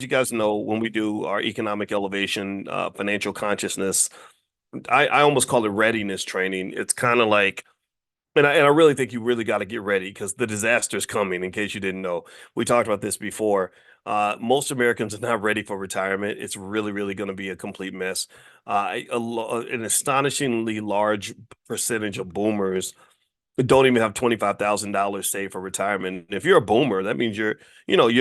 You guys know when we do our economic elevation, financial consciousness, I almost call it readiness training. It's kind of like, and I really think you really got to get ready because the disaster is coming. In case you didn't know, we talked about this before. Most Americans are not ready for retirement. It's really, really going to be a complete mess. An astonishingly large percentage of boomers don't even have $25,000 saved for retirement. If you're a boomer, that means you're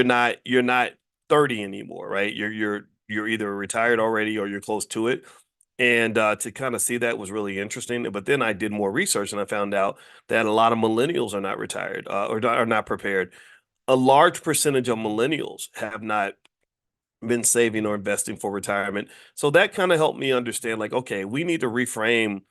not 30 anymore, right? You're either retired already or you're close to it. And to kind of see that was really interesting. But then I did more research and I found out that a lot of millennials are not retired are not prepared. A large percentage of millennials have not been saving or investing for retirement. So that kind of helped me understand like, okay, we need to reframe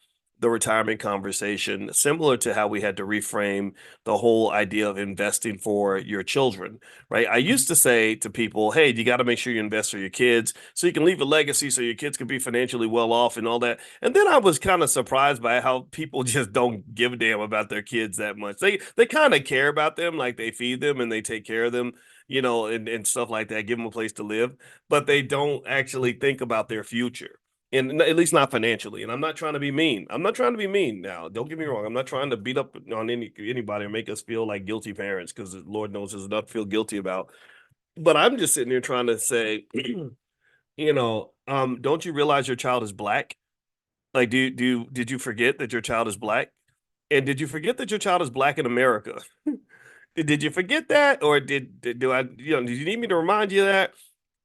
the retirement conversation similar to how we had to reframe the whole idea of investing for your children, right? I used to say to people, hey, you got to make sure you invest for your kids so you can leave a legacy so your kids can be financially well off and all that. And then I was kind of surprised by how people just don't give a damn about their kids that much. They kind of care about them, like they feed them and they take care of them, and stuff like that, give them a place to live, but they don't actually think about their future. And at least not financially. And I'm not trying to be mean. I'm not trying to be mean now. Don't get me wrong. I'm not trying to beat up on anybody or make us feel like guilty parents because Lord knows there's enough to feel guilty about. But I'm just sitting here trying to say, don't you realize your child is black? Like, did you forget that your child is black? And did you forget that your child is black in America? Did you forget that, or do I? Did you need me to remind you of that?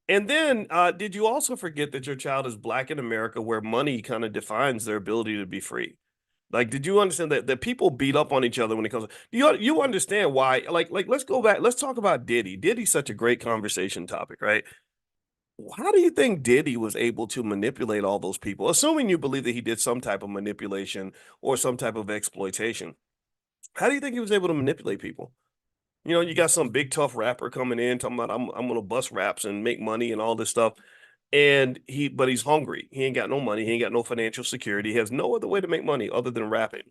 And then, did you also forget that your child is black in America, where money kind of defines their ability to be free? Like, did you understand that people beat up on each other when it comes to you understand why? Like let's go back. Let's talk about Diddy. Diddy's such a great conversation topic, right? How do you think Diddy was able to manipulate all those people? Assuming you believe that he did some type of manipulation or some type of exploitation. How do you think he was able to manipulate people? You got some big tough rapper coming in talking about I'm gonna bust raps and make money and all this stuff. And but he's hungry. He ain't got no money. He ain't got no financial security. He has no other way to make money other than rapping.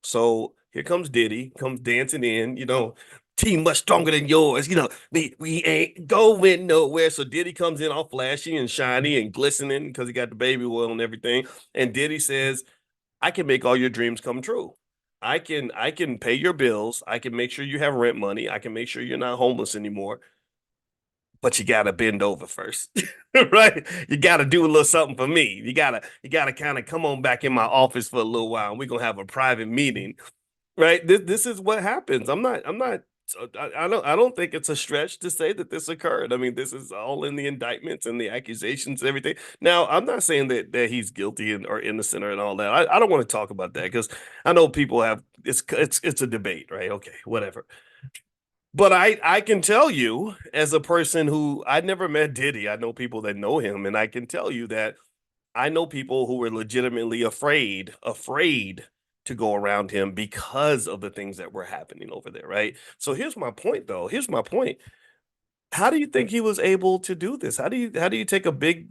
So here comes Diddy, comes dancing in, team much stronger than yours. We ain't going nowhere. So Diddy comes in all flashy and shiny and glistening because he got the baby oil and everything. And Diddy says, I can make all your dreams come true. I can pay your bills. I can make sure you have rent money. I can make sure you're not homeless anymore. But you gotta bend over first. Right? You gotta do a little something for me. You gotta kind of come on back in my office for a little while and we're gonna have a private meeting. Right? This is what happens. I'm not I don't think it's a stretch to say that this occurred. I mean, this is all in the indictments and the accusations and everything. Now, I'm not saying that he's guilty or innocent and all that. I don't want to talk about that because I know people have it's a debate, right? Okay, whatever. But I can tell you, as a person who I never met Diddy, I know people that know him, and I can tell you that I know people who were legitimately afraid to go around him because of the things that were happening over there, right? So here's my point, though. Here's my point. How do you think he was able to do this? How do you take a big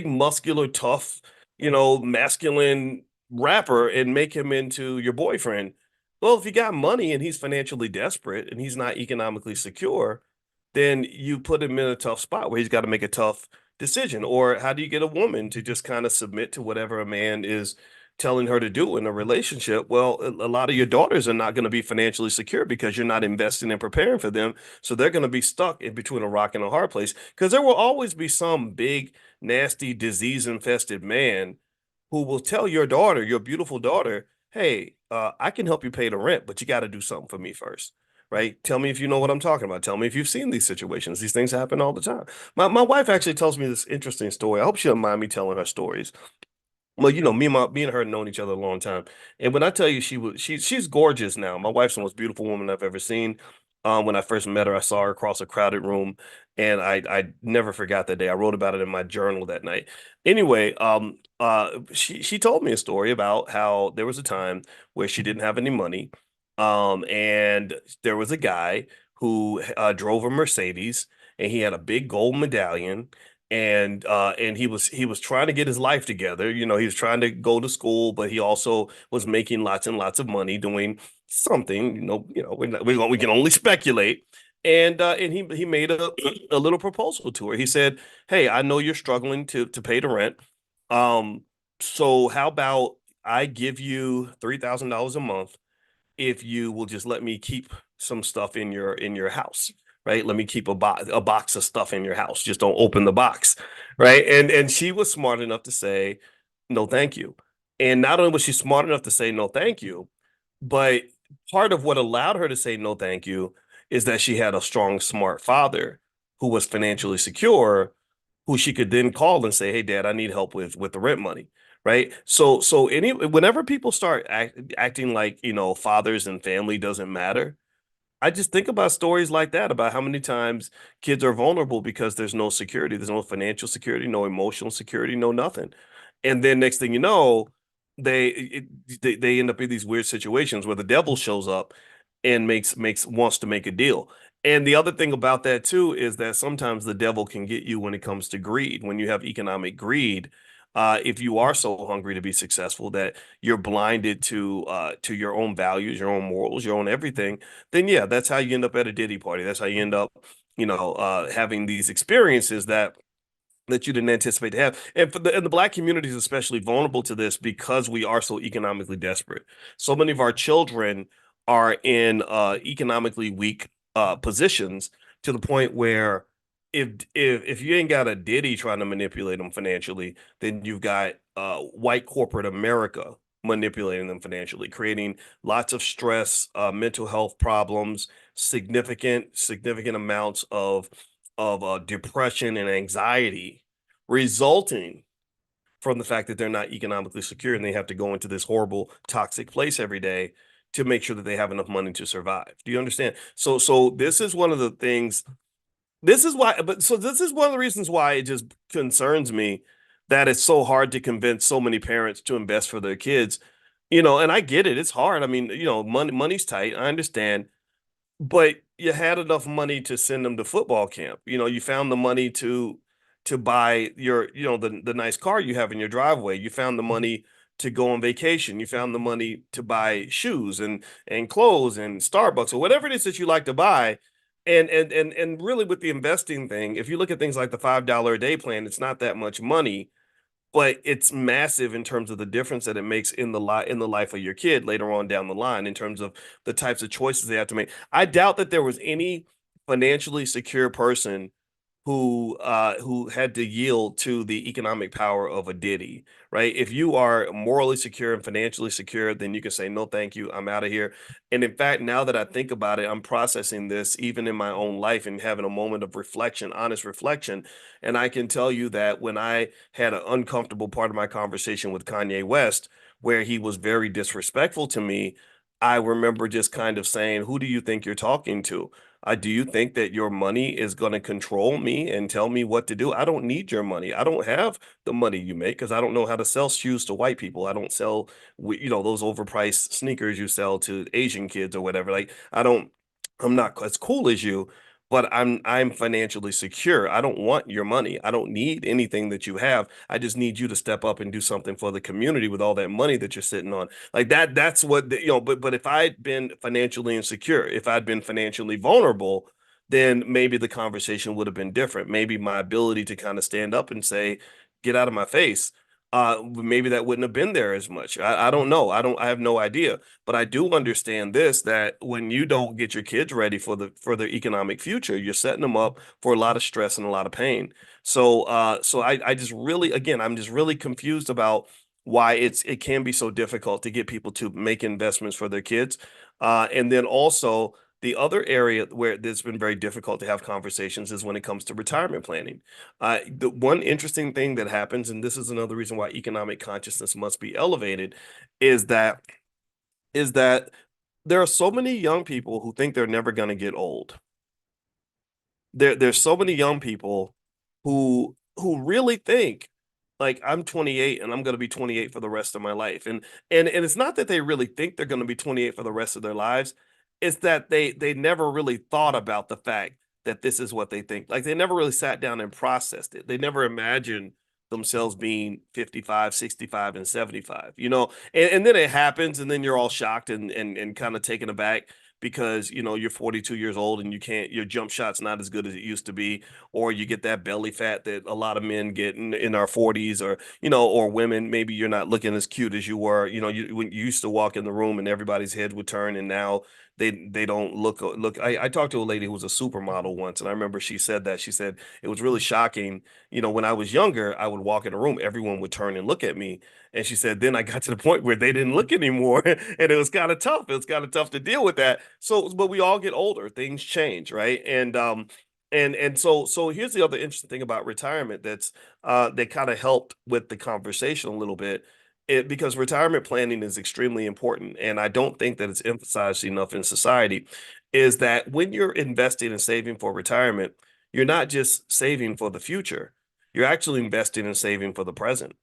muscular tough, masculine rapper and make him into your boyfriend? Well, if he got money and he's financially desperate and he's not economically secure, then you put him in a tough spot where he's got to make a tough decision. Or how do you get a woman to just kind of submit to whatever a man is telling her to do in a relationship? Well, a lot of your daughters are not going to be financially secure because you're not investing and preparing for them. So they're going to be stuck in between a rock and a hard place because there will always be some big, nasty, disease infested man who will tell your daughter, your beautiful daughter, hey, I can help you pay the rent, but you got to do something for me first. Right? Tell me if you know what I'm talking about. Tell me if you've seen these situations. These things happen all the time. My wife actually tells me this interesting story. I hope she doesn't mind me telling her stories. Well, me and her have known each other a long time. And when I tell you she's gorgeous now. My wife's the most beautiful woman I've ever seen. When I first met her, I saw her across a crowded room, and I never forgot that day. I wrote about it in my journal that night. Anyway, she told me a story about how there was a time where she didn't have any money, and there was a guy who drove a Mercedes, and he had a big gold medallion, and he was trying to get his life together. He was trying to go to school, but he also was making lots and lots of money doing something. We can only speculate. And he made a little proposal to her. He said, "Hey, I know you're struggling to pay the rent. Um, so how about I give you $3,000 a month if you will just let me keep some stuff in your house, right? Let me keep a box of stuff in your house. Just don't open the box, right?" And she was smart enough to say, "No, thank you." And not only was she smart enough to say no, thank you, but part of what allowed her to say no, thank you, is that she had a strong, smart father who was financially secure, who she could then call and say, "Hey, Dad, I need help with the rent money." Right. So whenever people start acting like, fathers and family doesn't matter, I just think about stories like that, about how many times kids are vulnerable because there's no security, there's no financial security, no emotional security, no nothing. And then next thing you know, they end up in these weird situations where the devil shows up and makes wants to make a deal. And the other thing about that too is that sometimes the devil can get you when it comes to greed. When you have economic greed, if you are so hungry to be successful that you're blinded to your own values, your own morals, your own everything, then yeah, that's how you end up at a Diddy party. That's how you end up, having these experiences that you didn't anticipate to have. And the black community is especially vulnerable to this because we are so economically desperate. So many of our children are in economically weak positions, to the point where if you ain't got a Diddy trying to manipulate them financially, then you've got white corporate America manipulating them financially, creating lots of stress, mental health problems, significant amounts of depression and anxiety, resulting from the fact that they're not economically secure and they have to go into this horrible toxic place every day to make sure that they have enough money to survive. Do you understand? So this is one of the things. This is one of the reasons why it just concerns me that it's so hard to convince so many parents to invest for their kids. And I get it. It's hard. I mean, money's tight. I understand, but you had enough money to send them to football camp. You found the money to buy the nice car you have in your driveway. You found the money to go on vacation. You found the money to buy shoes and clothes and Starbucks or whatever it is that you like to buy. And really, with the investing thing, if you look at things like the $5 a day plan, it's not that much money, but it's massive in terms of the difference that it makes in the life of your kid later on down the line, in terms of the types of choices they have to make. I doubt that there was any financially secure person who had to yield to the economic power of a Diddy, right? If you are morally secure and financially secure, then you can say no, thank you, I'm out of here. And in fact, now that I think about it, I'm processing this even in my own life and having a moment of reflection, honest reflection. And I can tell you that when I had an uncomfortable part of my conversation with Kanye West, where he was very disrespectful to me, I remember just kind of saying, "Who do you think you're talking to? Do you think that your money is going to control me and tell me what to do? I don't need your money. I don't have the money you make because I don't know how to sell shoes to white people. I don't sell, those overpriced sneakers you sell to Asian kids or whatever. Like, I'm not as cool as you, but I'm financially secure. I don't want your money. I don't need anything that you have. I just need you to step up and do something for the community with all that money that you're sitting on." Like that's what but if I'd been financially insecure, if I'd been financially vulnerable, then maybe the conversation would have been different. Maybe my ability to kind of stand up and say, "Get out of my face." Maybe that wouldn't have been there as much. I don't know. I have no idea. But I do understand this, that when you don't get your kids ready for their economic future, you're setting them up for a lot of stress and a lot of pain. So I just really, again, I'm just really confused about why it can be so difficult to get people to make investments for their kids. And then also the other area where it's been very difficult to have conversations is when it comes to retirement planning. The one interesting thing that happens, and this is another reason why economic consciousness must be elevated, is that there are so many young people who think they're never going to get old. There's so many young people who really think, like, I'm 28 and I'm going to be 28 for the rest of my life. And it's not that they really think they're going to be 28 for the rest of their lives. It's that they never really thought about the fact that this is what they think. Like, they never really sat down and processed it. They never imagined themselves being 55, 65, and 75, and then it happens, and then you're all shocked and kind of taken aback. because you're 42 years old and you can't your jump shot's not as good as it used to be, or you get that belly fat that a lot of men get in our 40s, or or women, maybe you're not looking as cute as you were. When you used to walk in the room and everybody's head would turn, and now they don't look. I talked to a lady who was a supermodel once, and I remember she said that. She said it was really shocking. When I was younger, I would walk in a room, everyone would turn and look at me. And she said, then I got to the point where they didn't look anymore. And it was kind of tough. It was kind of tough to deal with that. So, but we all get older, things change, right? And so here's the other interesting thing about retirement that kind of helped with the conversation a little bit. Because retirement planning is extremely important, and I don't think that it's emphasized enough in society, is that when you're investing and saving for retirement, you're not just saving for the future, you're actually investing and saving for the present.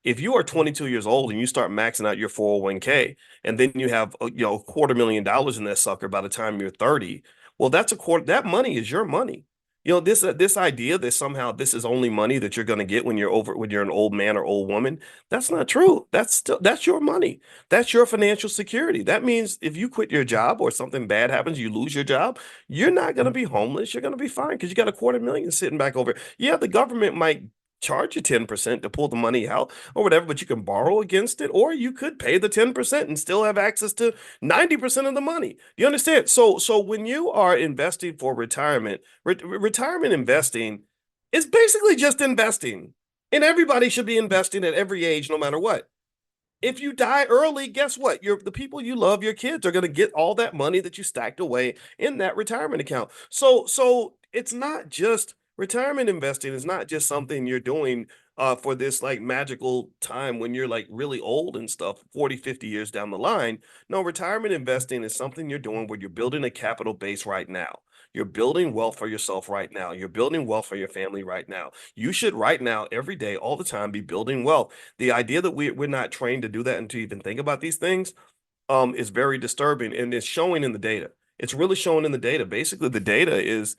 If you are 22 years old and you start maxing out your 401k, and then you have $250,000 in that sucker by the time you're 30, well, that's a quarter. That money is your money. This idea that somehow this is only money that you're going to get when you're an old man or old woman, that's not true. That's your money. That's your financial security. That means if you quit your job or something bad happens, you lose your job, you're not going to be homeless. You're going to be fine because you got $250,000 sitting back over. Yeah, the government might charge you 10% to pull the money out or whatever, but you can borrow against it, or you could pay the 10% and still have access to 90% of the money. You understand? So when you are investing for retirement, retirement investing is basically just investing. And everybody should be investing at every age, no matter what. If you die early, guess what? The people you love, your kids, are going to get all that money that you stacked away in that retirement account. So it's not just retirement investing is not just something you're doing for this like magical time when you're like really old and stuff, 40, 50 years down the line. No, retirement investing is something you're doing where you're building a capital base right now. You're building wealth for yourself right now. You're building wealth for your family right now. You should right now, every day, all the time, be building wealth. The idea that we're not trained to do that and to even think about these things is very disturbing, and it's showing in the data. It's really showing in the data. Basically, the data is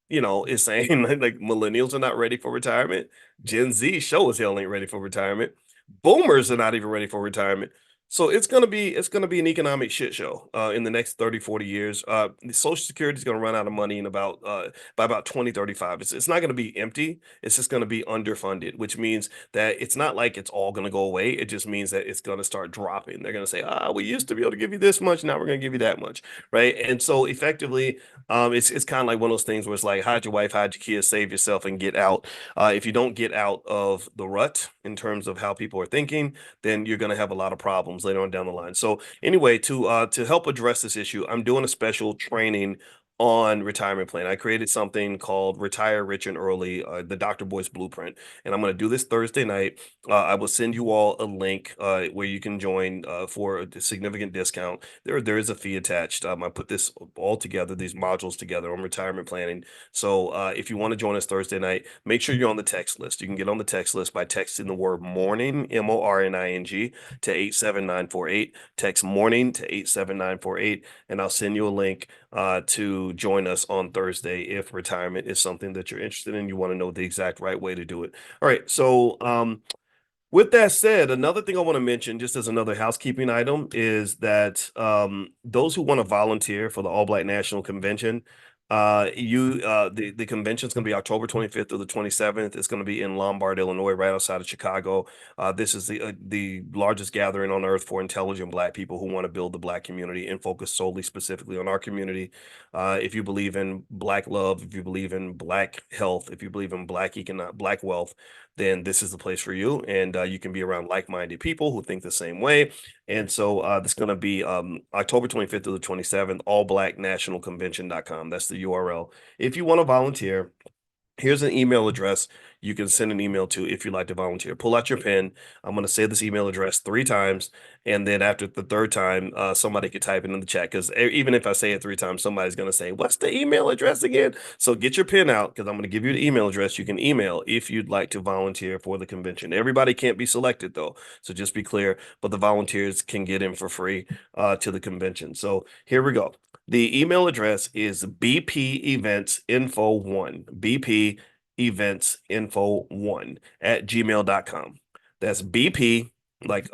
saying like millennials are not ready for retirement. Gen Z show as hell ain't ready for retirement. Boomers are not even ready for retirement. So it's gonna be an economic shit show in the next 30, 40 years. The Social Security is gonna run out of money in about by about 2035. It's not gonna be empty, it's just gonna be underfunded, which means that it's not like it's all gonna go away. It just means that it's gonna start dropping. They're gonna say, we used to be able to give you this much, now we're gonna give you that much, right? And so effectively, it's kind of like one of those things where it's like hide your wife, hide your kids, save yourself, and get out. If you don't get out of the rut in terms of how people are thinking, then you're going to have a lot of problems later on down the line. So anyway, to help address this issue, I'm doing a special training on retirement plan. I created something called Retire Rich and Early, the Dr. Boyce Blueprint, and I'm going to do this Thursday night. I will send you all a link where you can join for a significant discount. There is a fee attached. I put this all together, these modules together on retirement planning. So if you want to join us Thursday night, make sure you're on the text list. You can get on the text list by texting the word morning, MORNING, to 87948. Text morning to 87948, and I'll send you a link to join us on Thursday if retirement is something that you're interested in. You want to know the exact right way to do it. All right. So, with that said, another thing I want to mention, just as another housekeeping item, is that those who want to volunteer for the All Black National Convention, the convention is going to be October 25th through the 27th. It's going to be in Lombard, Illinois, right outside of Chicago. This is the largest gathering on earth for intelligent Black people who want to build the Black community and focus solely specifically on our community. If you believe in Black love, if you believe in Black health, if you believe in Black wealth, then this is the place for you. And you can be around like-minded people who think the same way. And so this is going to be October 25th to the 27th, allblacknationalconvention.com. That's the URL. If you want to volunteer, here's an email address you can send an email to if you'd like to volunteer. Pull out your pen. I'm going to say this email address 3 times, and then after the third time, somebody could type it in the chat, because even if I say it 3 times, somebody's going to say, what's the email address again? So get your pen out, because I'm going to give you the email address. You can email if you'd like to volunteer for the convention. Everybody can't be selected, though, so just be clear, but the volunteers can get in for free to the convention. So here we go. The email address is bpeventinfo1, bpeventinfo1 @gmail.com. That's BP, like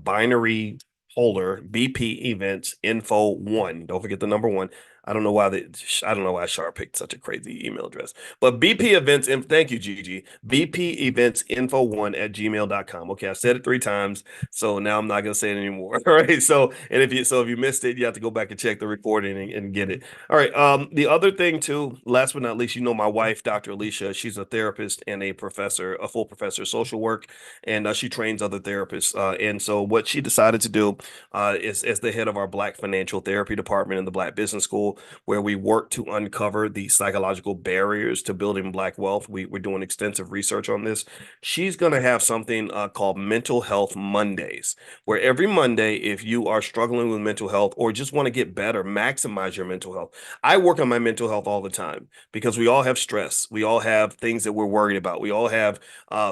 binary holder, BP Events Info One. Don't forget the number one. I don't know why Sharp picked such a crazy email address. But BP Events, and thank you, Gigi. BP Events Info One at gmail.com. Okay, I said it 3 times, so now I'm not gonna say it anymore. All right. So, and if you missed it, you have to go back and check the recording and get it. All right. The other thing too, last but not least, my wife, Dr. Alicia, she's a therapist and a professor, a full professor of social work, and she trains other therapists. And so what she decided to do is as the head of our Black Financial Therapy Department in the Black Business School, where we work to uncover the psychological barriers to building Black wealth. We're doing extensive research on this. She's going to have something called Mental Health Mondays, where every Monday, if you are struggling with mental health or just want to get better, maximize your mental health. I work on my mental health all the time because we all have stress. We all have things that we're worried about. We all have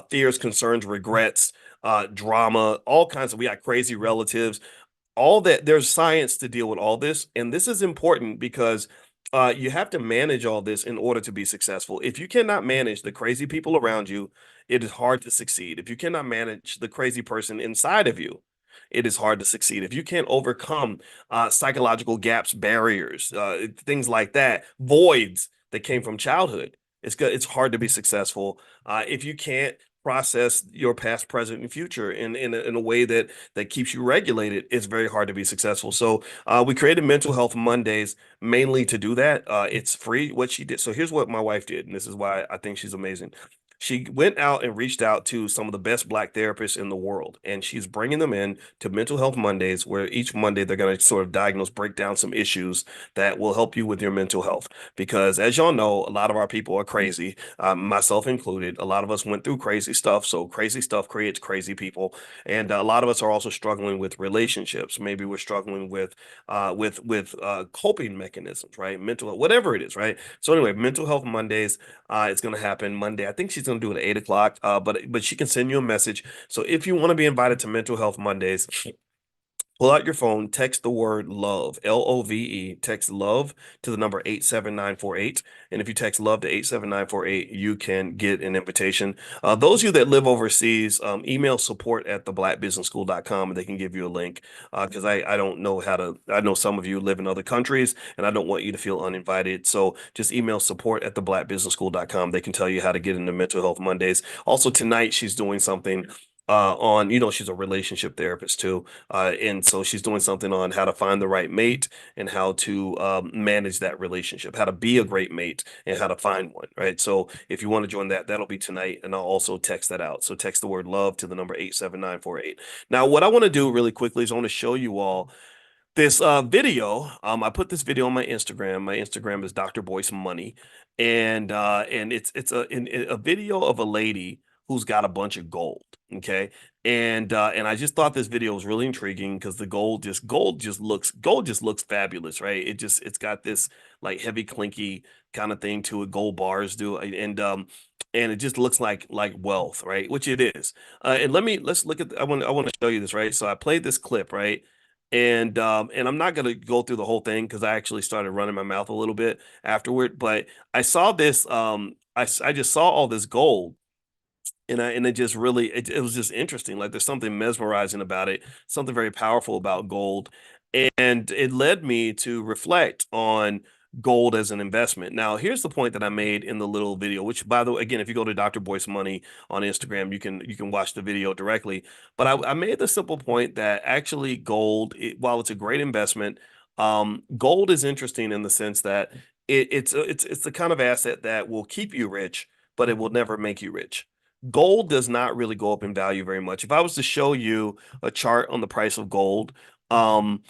fears, concerns, regrets, drama, all kinds of, we got crazy relatives, all that. There's science to deal with all this, and this is important because you have to manage all this in order to be successful. If you cannot manage the crazy people around you, it is hard to succeed. If you cannot manage the crazy person inside of you, it is hard to succeed. If you can't overcome psychological gaps, barriers, things like that, voids that came from childhood, it's hard to be successful. If you can't process your past, present, and future in a way that keeps you regulated, it's very hard to be successful. So we created Mental Health Mondays mainly to do that. It's free what she did. So here's what my wife did, and this is why I think she's amazing. She went out and reached out to some of the best Black therapists in the world, and she's bringing them in to Mental Health Mondays, where each Monday they're going to sort of diagnose, break down some issues that will help you with your mental health. Because as y'all know, a lot of our people are crazy, myself included. A lot of us went through crazy stuff, so crazy stuff creates crazy people, and a lot of us are also struggling with relationships. Maybe we're struggling with coping mechanisms, right? Mental, whatever it is, right? So anyway, Mental Health Mondays. It's going to happen Monday. I think she's going to do it at 8 o'clock. But she can send you a message. So if you want to be invited to Mental Health Mondays, pull out your phone, text the word love, LOVE, text love to the number 87948. And if you text love to 87948, you can get an invitation. Those of you that live overseas, email support at theblackbusinessschool.com and they can give you a link. Because I don't know I know some of you live in other countries and I don't want you to feel uninvited. So just email support at theblackbusinessschool.com. They can tell you how to get into Mental Health Mondays. Also, tonight she's doing something on, she's a relationship therapist too. And so she's doing something on how to find the right mate and how to manage that relationship, how to be a great mate and how to find one, right? So if you want to join that, that'll be tonight. And I'll also text that out. So text the word love to the number 87948. Now, what I want to do really quickly is I want to show you all this video. I put this video on my Instagram. My Instagram is Dr. Boyce Money, and it's a video of a lady who's got a bunch of gold. Okay, and I just thought this video was really intriguing because the gold just looks fabulous, right? It's got this like heavy clinky kind of thing to it. Gold bars do, and it just looks like wealth, right? Which it is. And let's look at. I want to show you this, right? So I played this clip, right? And I'm not gonna go through the whole thing because I actually started running my mouth a little bit afterward. But I saw this. I just saw all this gold, and it just really it was just interesting. Like there's something mesmerizing about it, something very powerful about gold, and it led me to reflect on gold as an investment. Now, here's the point that I made in the little video, which by the way, again, if you go to Dr. Boyce Money on Instagram, you can watch the video directly. But I made the simple point that actually gold, while it's a great investment, gold is interesting in the sense that it's the kind of asset that will keep you rich, but it will never make you rich. Gold does not really go up in value very much. If I was to show you a chart on the price of gold, um,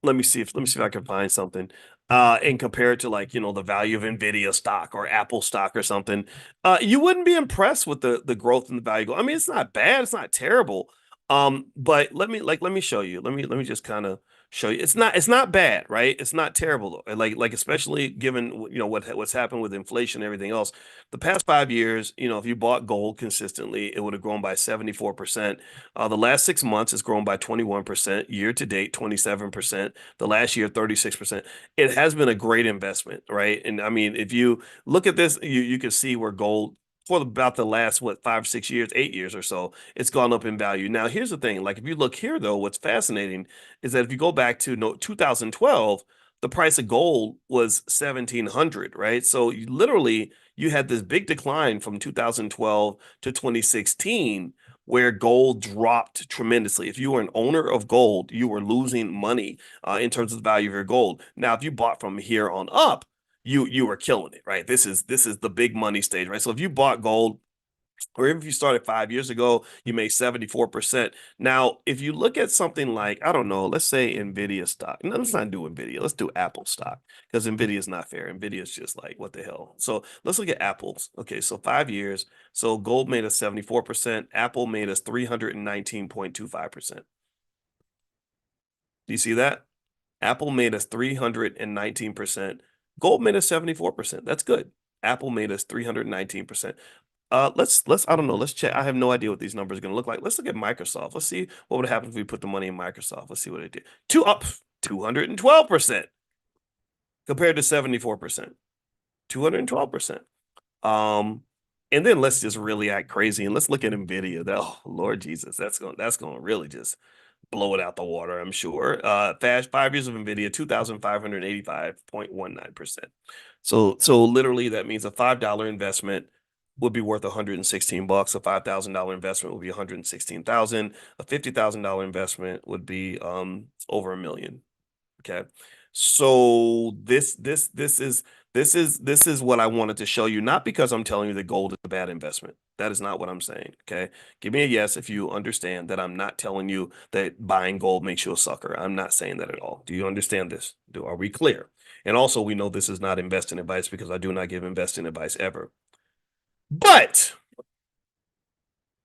let me see if I can find something and compare it to like the value of Nvidia stock or Apple stock or something. You wouldn't be impressed with the growth in the value. I mean, it's not bad, it's not terrible. But let me show you. Let me just kind of show you. It's not bad, right? It's not terrible though. And like especially given what's happened with inflation and everything else. The past 5 years, if you bought gold consistently, it would have grown by 74%. The last 6 months has grown by 21%. Year to date, 27%. The last year, 36%. It has been a great investment, right? And I mean, if you look at this, you can see where gold for about the last, what, 5, 6 years, 8 years or so, it's gone up in value. Now, here's the thing. Like, if you look here, though, what's fascinating is that if you go back to 2012, the price of gold was 1,700, right? So you had this big decline from 2012 to 2016 where gold dropped tremendously. If you were an owner of gold, you were losing money in terms of the value of your gold. Now, if you bought from here on up, you were killing it, right? This is the big money stage, right? So if you bought gold, or even if you started 5 years ago, you made 74%. Now, if you look at something like, I don't know, let's say Nvidia stock. No, let's not do Nvidia. Let's do Apple stock because Nvidia is not fair. Nvidia is just like, what the hell? So let's look at Apple's. Okay, so 5 years. So gold made us 74%. Apple made us 319.25%. Do you see that? Apple made us 319%. Gold made us 74%. That's good. Apple made us 319%. Let's I don't know. Let's check. I have no idea what these numbers are going to look like. Let's look at Microsoft. Let's see what would happen if we put the money in Microsoft. Let's see what it did. 212% compared to 74%. 212%. And then let's just really act crazy and let's look at Nvidia. Oh, Lord Jesus, that's going to really just blow it out the water, I'm sure. Fast 5 years of Nvidia, 2,585.19%. So literally that means a $5 investment would be worth $116. A $5,000 investment would be 116,000. A $50,000 investment would be over $1 million. Okay. So this is what I wanted to show you, not because I'm telling you that gold is a bad investment. That is not what I'm saying. Okay. Give me a yes if you understand that I'm not telling you that buying gold makes you a sucker. I'm not saying that at all. Do you understand this? Are we clear? And also, we know this is not investing advice because I do not give investing advice ever. But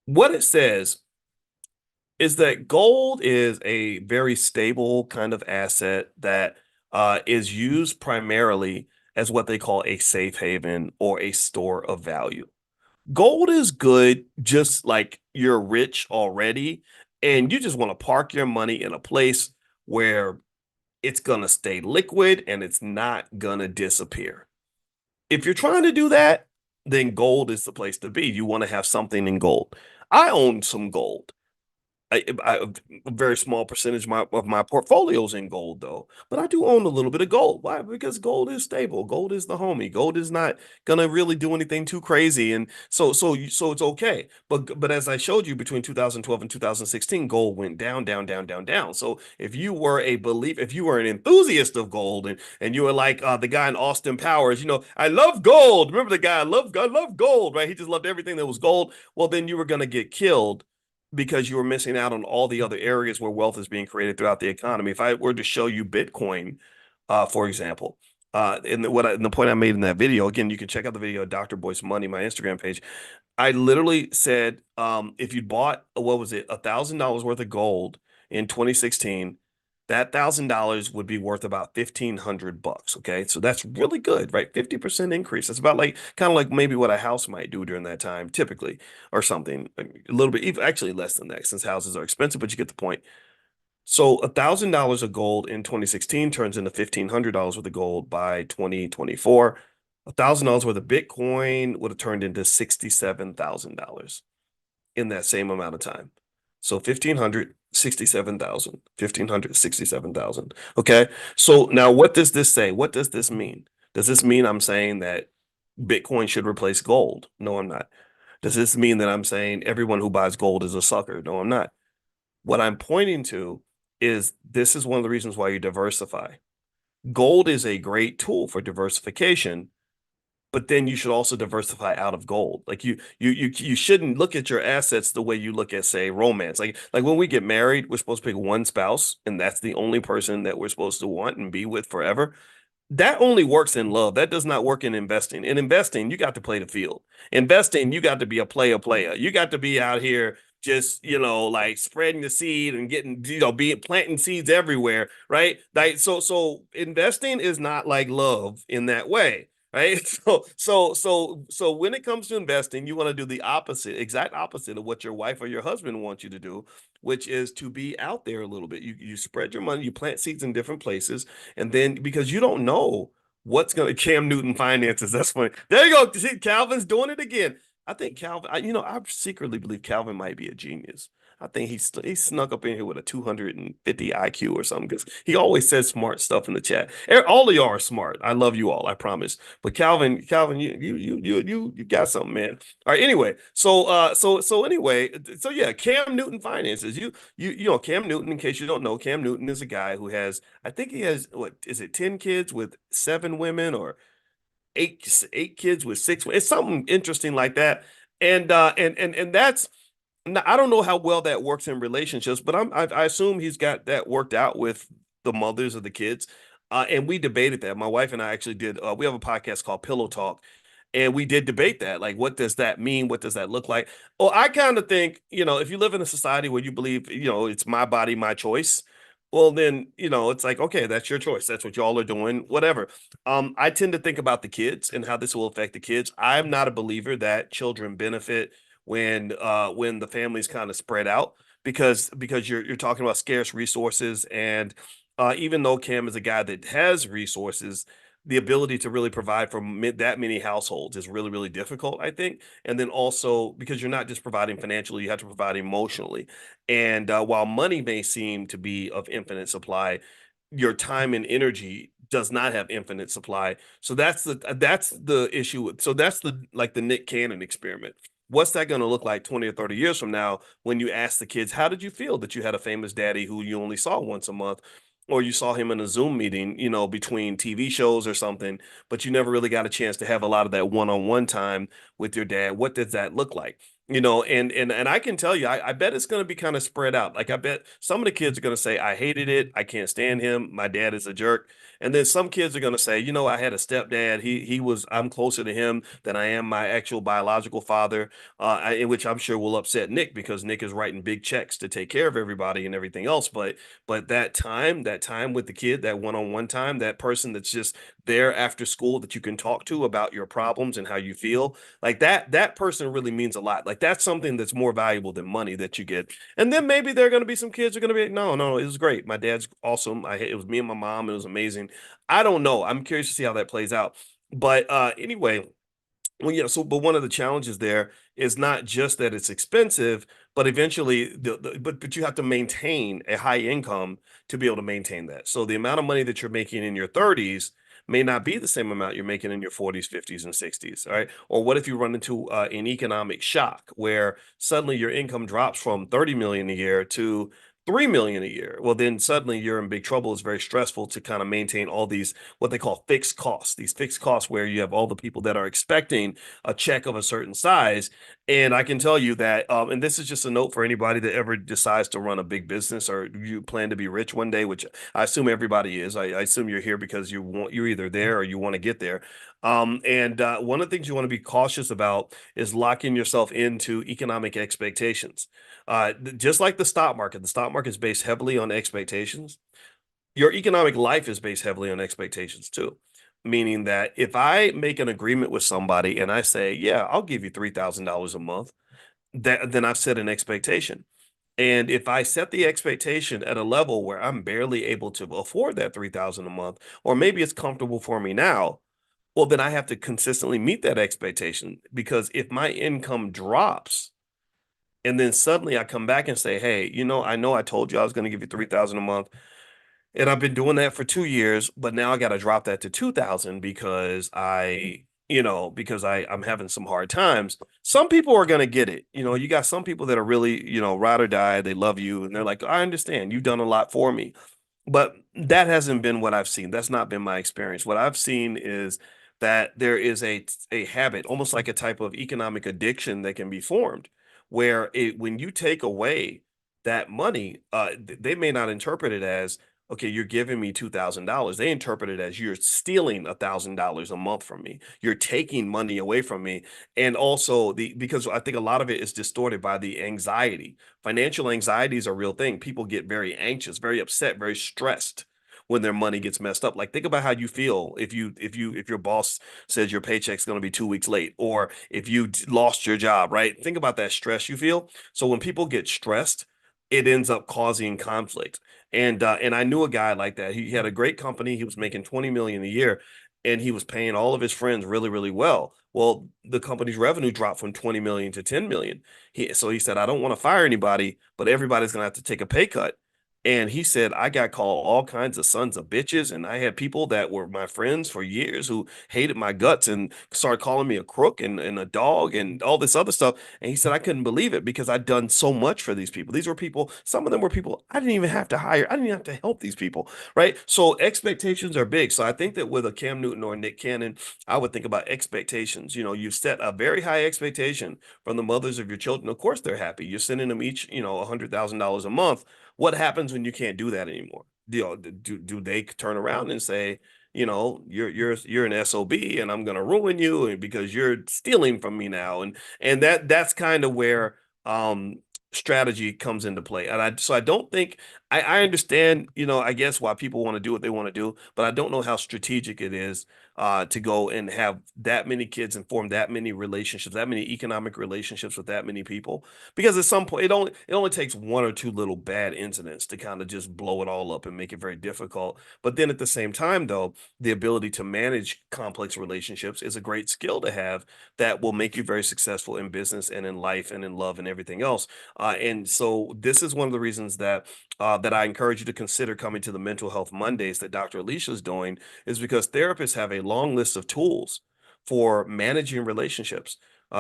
what it says is that gold is a very stable kind of asset that is used primarily as what they call a safe haven or a store of value. Gold is good, just like you're rich already, and you just want to park your money in a place where it's going to stay liquid and it's not going to disappear. If you're trying to do that, then gold is the place to be. You want to have something in gold. I own some gold. A very small percentage of my portfolio's in gold, though. But I do own a little bit of gold. Why? Because gold is stable. Gold is the homie. Gold is not gonna really do anything too crazy, and so it's okay. But as I showed you, between 2012 and 2016, gold went down, down, down, down, down. So if you were if you were an enthusiast of gold, and you were like the guy in Austin Powers, I love gold. Remember the guy? I love gold, right? He just loved everything that was gold. Well, then you were gonna get killed because you were missing out on all the other areas where wealth is being created throughout the economy. If I were to show you Bitcoin, for example, and the point I made in that video, again, you can check out the video, Dr. Boyce Money, my Instagram page. I literally said, if you bought, what was it, $1,000 worth of gold in 2016, that $1,000 would be worth about $1,500. Okay, so that's really good, right? 50% increase. That's about like kind of like maybe what a house might do during that time, typically, or something. A little bit, actually less than that, since houses are expensive, but you get the point. So $1,000 of gold in 2016 turns into $1,500 worth of gold by 2024. $1,000 worth of Bitcoin would have turned into $67,000 in that same amount of time. So 1,500, 67,000, 1,500, 67,000. Okay. So now what does this say? What does this mean? Does this mean I'm saying that Bitcoin should replace gold? No, I'm not. Does this mean that I'm saying everyone who buys gold is a sucker? No, I'm not. What I'm pointing to is this is one of the reasons why you diversify. Gold is a great tool for diversification, but then you should also diversify out of gold. Like you shouldn't look at your assets the way you look at, say, romance. Like when we get married, we're supposed to pick one spouse, and that's the only person that we're supposed to want and be with forever. That only works in love. That does not work in investing. In investing, you got to play the field. Investing, you got to be a player. You got to be out here just, like spreading the seed and getting, being planting seeds everywhere, right? Like so investing is not like love in that way. Right. So when it comes to investing, you want to do the opposite, exact opposite of what your wife or your husband wants you to do, which is to be out there a little bit. You spread your money, you plant seeds in different places, and then because you don't know what's going to Cam Newton finances. That's funny. There you go. See, Calvin's doing it again. I think Calvin, I secretly believe Calvin might be a genius. I think he snuck up in here with a 250 IQ or something because he always says smart stuff in the chat. All of y'all are smart. I love you all, I promise. But Calvin, you got something, man. All right, anyway. So anyway, so yeah, Cam Newton finances. Cam Newton, in case you don't know, Cam Newton is a guy who has, I think he has, what is it, 10 kids with 7 women, or eight kids with 6. It's something interesting like that. And that's, I don't know how well that works in relationships, but I assume he's got that worked out with the mothers of the kids. And we debated that. My wife and I actually did. We have a podcast called Pillow Talk, and we did debate that. Like, what does that mean? What does that look like? Well, I kind of think, if you live in a society where you believe, it's my body, my choice, well, then, it's like, okay, that's your choice. That's what y'all are doing, whatever. I tend to think about the kids and how this will affect the kids. I'm not a believer that children benefit when the family's kind of spread out, because you're talking about scarce resources. And even though Cam is a guy that has resources, the ability to really provide for that many households is really, really difficult, I think. And then also, because you're not just providing financially, you have to provide emotionally. And while money may seem to be of infinite supply, your time and energy does not have infinite supply. So that's the issue. So that's the Nick Cannon experiment. What's that going to look like 20 or 30 years from now when you ask the kids, how did you feel that you had a famous daddy who you only saw once a month? Or you saw him in a Zoom meeting, between TV shows or something, but you never really got a chance to have a lot of that one-on-one time with your dad. What does that look like? And I can tell you, I bet it's going to be kind of spread out. Like, I bet some of the kids are going to say, I hated it. I can't stand him. My dad is a jerk. And then some kids are going to say, I had a stepdad. I'm closer to him than I am my actual biological father, in which I'm sure will upset Nick because Nick is writing big checks to take care of everybody and everything else. But that time with the kid, that one-on-one time, that person that's just there after school that you can talk to about your problems and how you feel, like that person really means a lot. Like, that's something that's more valuable than money that you get. And then maybe there are going to be some kids who are going to be like, no, no, it was great. My dad's awesome. It was me and my mom. It was amazing. I don't know. I'm curious to see how that plays out. But anyway, well, yeah. So, but one of the challenges there is not just that it's expensive, but eventually, but you have to maintain a high income to be able to maintain that. So, the amount of money that you're making in your 30s may not be the same amount you're making in your 40s, 50s, and 60s. All right. Or what if you run into an economic shock where suddenly your income drops from 30 million a year to 3 million a year? Well, then suddenly you're in big trouble. It's very stressful to kind of maintain all these, what they call fixed costs, these fixed costs where you have all the people that are expecting a check of a certain size. And I can tell you that, and this is just a note for anybody that ever decides to run a big business or you plan to be rich one day, which I assume everybody is. I assume you're here because you're either there or you want to get there. And one of the things you want to be cautious about is locking yourself into economic expectations. Just like the stock market is based heavily on expectations. Your economic life is based heavily on expectations too. Meaning that if I make an agreement with somebody and I say, yeah, I'll give you $3,000 a month, then I've set an expectation. And if I set the expectation at a level where I'm barely able to afford that 3,000 a month, or maybe it's comfortable for me now, well, then I have to consistently meet that expectation. Because if my income drops, and then suddenly I come back and say, hey, I know I told you I was going to give you 3,000 a month, and I've been doing that for 2 years, but now I got to drop that to 2,000 because I'm having some hard times. Some people are going to get it. You got some people that are really, ride or die. They love you and they're like, I understand. You've done a lot for me. But that hasn't been what I've seen. That's not been my experience. What I've seen is that there is a habit, almost like a type of economic addiction that can be formed, where when you take away that money, they may not interpret it as, okay, you're giving me $2,000. They interpret it as you're stealing $1,000 a month from me. You're taking money away from me. And also because I think a lot of it is distorted by the anxiety. Financial anxiety is a real thing. People get very anxious, very upset, very stressed when their money gets messed up. Like, think about how you feel if your boss says your paycheck's going to be 2 weeks late, or if you lost your job, right? Think about that stress you feel. So when people get stressed, it ends up causing conflict. And I knew a guy like that. He had a great company. He was making 20 million a year, and he was paying all of his friends really, really well. Well, the company's revenue dropped from 20 million to 10 million. So he said, I don't want to fire anybody, but everybody's going to have to take a pay cut. And he said, I got called all kinds of sons of bitches. And I had people that were my friends for years who hated my guts and started calling me a crook and a dog and all this other stuff. And he said, I couldn't believe it because I'd done so much for these people. These were people, some of them were people I didn't even have to hire. I didn't even have to help these people. Right. So expectations are big. So I think that with a Cam Newton or Nick Cannon, I would think about expectations. You set a very high expectation from the mothers of your children. Of course, they're happy. You're sending them each, $100,000 a month. What happens when you can't do that anymore? Do they turn around and say, you're an SOB and I'm gonna ruin you because you're stealing from me now? And that's kind of where strategy comes into play. So I don't think I understand, I guess why people want to do what they want to do, but I don't know how strategic it is to go and have that many kids and form that many relationships, that many economic relationships with that many people. Because at some point, it only takes one or two little bad incidents to kind of just blow it all up and make it very difficult. But then at the same time, though, the ability to manage complex relationships is a great skill to have that will make you very successful in business and in life and in love and everything else. And so this is one of the reasons that I encourage you to consider coming to the Mental Health Mondays that Dr. Alicia is doing, is because therapists have a long list of tools for managing relationships.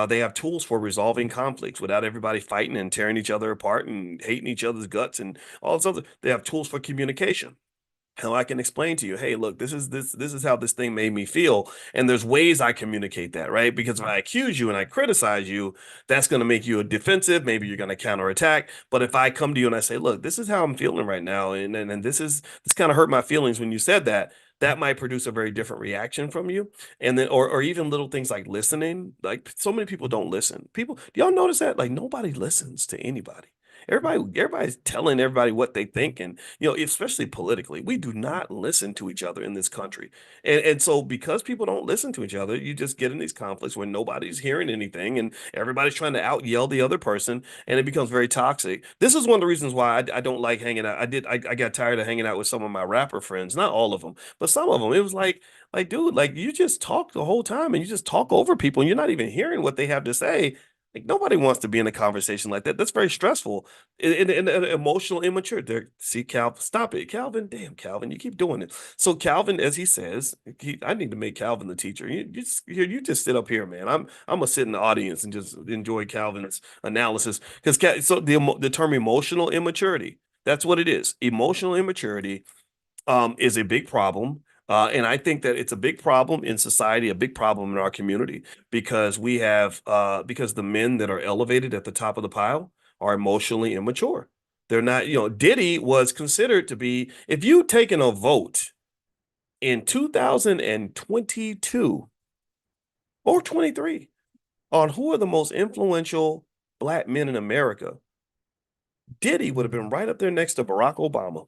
They have tools for resolving conflicts without everybody fighting and tearing each other apart and hating each other's guts and all this other. They have tools for communication, how I can explain to you, hey, look, this is how this thing made me feel. And there's ways I communicate that, right? Because if I accuse you and I criticize you, that's going to make you a defensive. Maybe you're going to counterattack. But if I come to you and I say, look, this is how I'm feeling right now, and this kind of hurt my feelings when you said that, that might produce a very different reaction from you. And then, or even little things like listening. Like so many people don't listen. People, do y'all notice that? Like nobody listens to anybody. Everybody's telling everybody what they think, and especially politically, we do not listen to each other in this country. And so because people don't listen to each other, you just get in these conflicts where nobody's hearing anything and everybody's trying to out yell the other person, and it becomes very toxic. This is one of the reasons why I don't like hanging out. I got tired of hanging out with some of my rapper friends, not all of them, but some of them. It was like, dude, like you just talk the whole time and you just talk over people and you're not even hearing what they have to say. Like nobody wants to be in a conversation like that. That's very stressful and emotional immature. There, see, Calvin, stop it, Calvin. Damn, Calvin, you keep doing it. So Calvin, as he says, I need to make Calvin the teacher. You just sit up here, man. I'm gonna sit in the audience and just enjoy Calvin's analysis because so the term emotional immaturity. That's what it is. Emotional immaturity is a big problem. And I think that it's a big problem in society, a big problem in our community because because the men that are elevated at the top of the pile are emotionally immature. They're not, Diddy was considered to be, if you taken a vote in 2022 or 23 on who are the most influential black men in America, Diddy would have been right up there next to Barack Obama.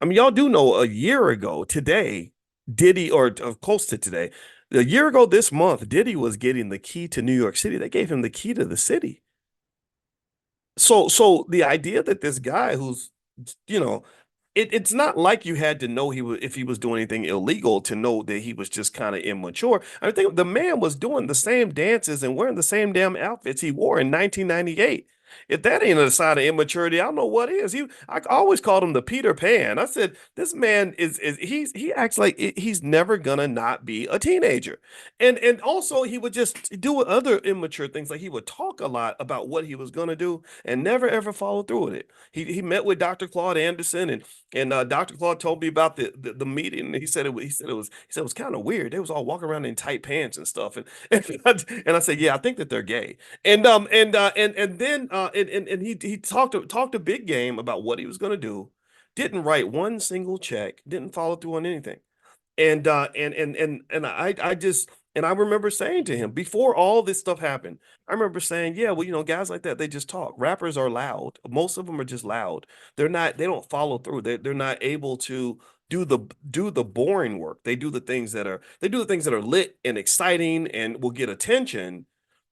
I mean, y'all do know a year ago today, Diddy, or close to today, a year ago this month, Diddy was getting the key to New York City. They gave him the key to the city. So the idea that this guy who's, you know, it's not like you had to know if he was doing anything illegal to know that he was just kind of immature. I think the man was doing the same dances and wearing the same damn outfits he wore in 1998. If that ain't a sign of immaturity, I don't know what is. I always called him the Peter Pan. I said this man he acts like he's never gonna not be a teenager, and also he would just do other immature things, like he would talk a lot about what he was gonna do and never ever follow through with it. He met with Dr. Claude Anderson, and Dr. Claude told me about the meeting. And he said it was kind of weird. They was all walking around in tight pants and stuff. And I said, yeah, I think that they're gay. And then and he talked a big game about what he was going to do. Didn't write one single check. Didn't follow through on anything. And I remember saying to him before all this stuff happened, I remember saying, yeah, well, guys like that, they just talk. Rappers are loud. Most of them are just loud. They don't follow through. They're not able to do the do the boring work. They do the things that are lit and exciting and will get attention.